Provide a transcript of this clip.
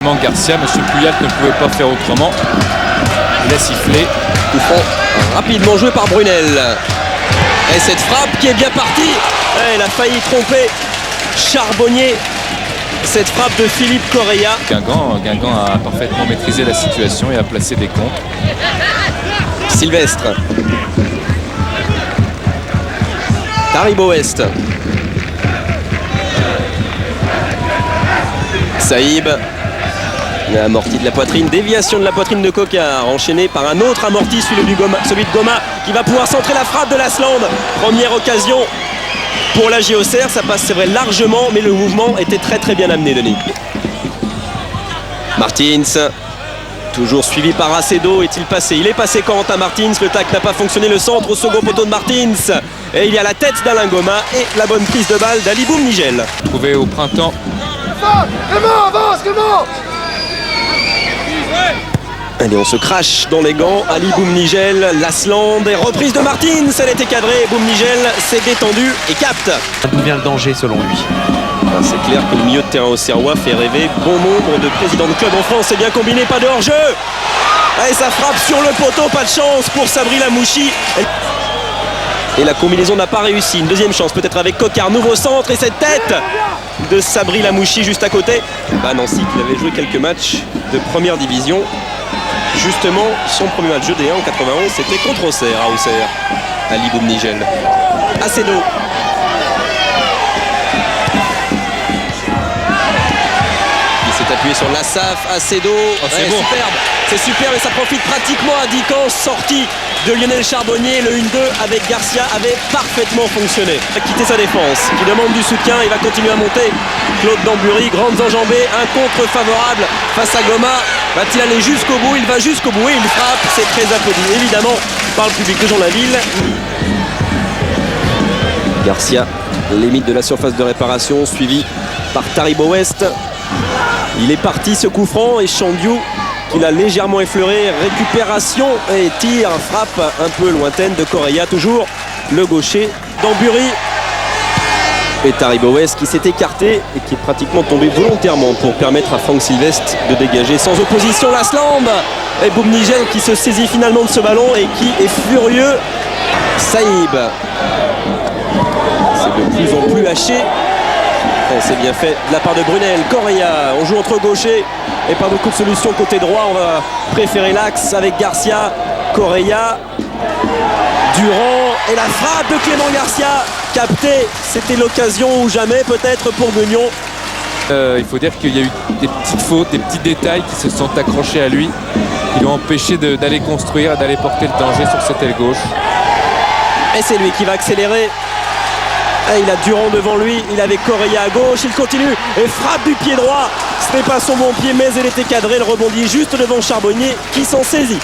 Garcia, M. Puyat ne pouvait pas faire autrement. Il a sifflé. Coup franc rapidement joué par Brunel. Et cette frappe qui est bien partie. Elle a failli tromper Charbonnier. Cette frappe de Philippe Correia. Guingamp a parfaitement maîtrisé la situation et a placé des comptes. Sylvestre. Taribo Est. Saïb. Amorti de la poitrine, déviation de la poitrine de Cocard, enchaîné par un autre amorti, celui de Goma, qui va pouvoir centrer la frappe de Lasland. Première occasion pour la JOCR, ça passe c'est vrai largement, mais le mouvement était très bien amené, Denis. Martins, toujours suivi par Acedo, est-il passé? Il est passé Corentin Martins, le tac n'a pas fonctionné, le centre au second poteau de Martins. Et il y a la tête d'Alain Goma et la bonne prise de balle d'Ali Boumnigel. Trouvé au printemps. Allez, on se crache dans les gants. Ali Boumnigel, Lasland et reprise de Martins. Elle était cadrée. Boumnigel s'est détendu et capte. D'où vient le danger selon lui? C'est clair que le milieu de terrain auxerrois fait rêver bon nombre de présidents de clubs en France. C'est bien combiné, pas de hors-jeu. Et ça frappe sur le poteau, pas de chance pour Sabri Lamouchi. Et la combinaison n'a pas réussi. Une deuxième chance peut-être avec Cocard. Nouveau centre et cette tête de Sabri Lamouchi juste à côté. Nancy qui avait joué quelques matchs de première division. Justement, son premier match de D1 en 91, c'était contre Auxerre à Auxerre. Ali Boumnigel. Acedo. Il s'est appuyé sur Lassaf. Acedo. C'est bon. Superbe. C'est superbe et ça profite pratiquement à Dican. Sortie de Lionel Charbonnier. Le 1-2 avec Garcia avait parfaitement fonctionné. Il a quitté sa défense. Qui demande du soutien. Il va continuer à monter. Claude Dambury, grandes enjambées. Un contre favorable face à Goma. Va-t-il aller jusqu'au bout? Il va jusqu'au bout et il frappe. C'est très applaudi évidemment par le public de Jean-Laville. Garcia, limite de la surface de réparation, suivi par Taribo Ouest. Il est parti ce coup franc et Chandiou qui l'a légèrement effleuré. Récupération et tir, frappe un peu lointaine de Correia. Toujours le gaucher Dambury. Et Taribo Ouest qui s'est écarté et qui est pratiquement tombé volontairement pour permettre à Franck Sylvestre de dégager sans opposition Lasland. Et Boumnigel qui se saisit finalement de ce ballon et qui est furieux. Saïb. C'est de plus en plus haché. C'est bien fait de la part de Brunel. Correia, on joue entre gauchers et pas beaucoup de solutions côté droit. On va préférer l'axe avec Garcia, Correia, Durand et la frappe de Clément Garcia. Capté, c'était l'occasion ou jamais peut-être pour Guignon. Il faut dire qu'il y a eu des petites fautes, des petits détails qui se sont accrochés à lui, qui l'ont empêché d'aller construire, d'aller porter le danger sur cette aile gauche. Et c'est lui qui va accélérer. Et il a Durand devant lui, il avait Correia à gauche, il continue et frappe du pied droit. Ce n'est pas son bon pied mais elle était cadrée, elle rebondit juste devant Charbonnier qui s'en saisit.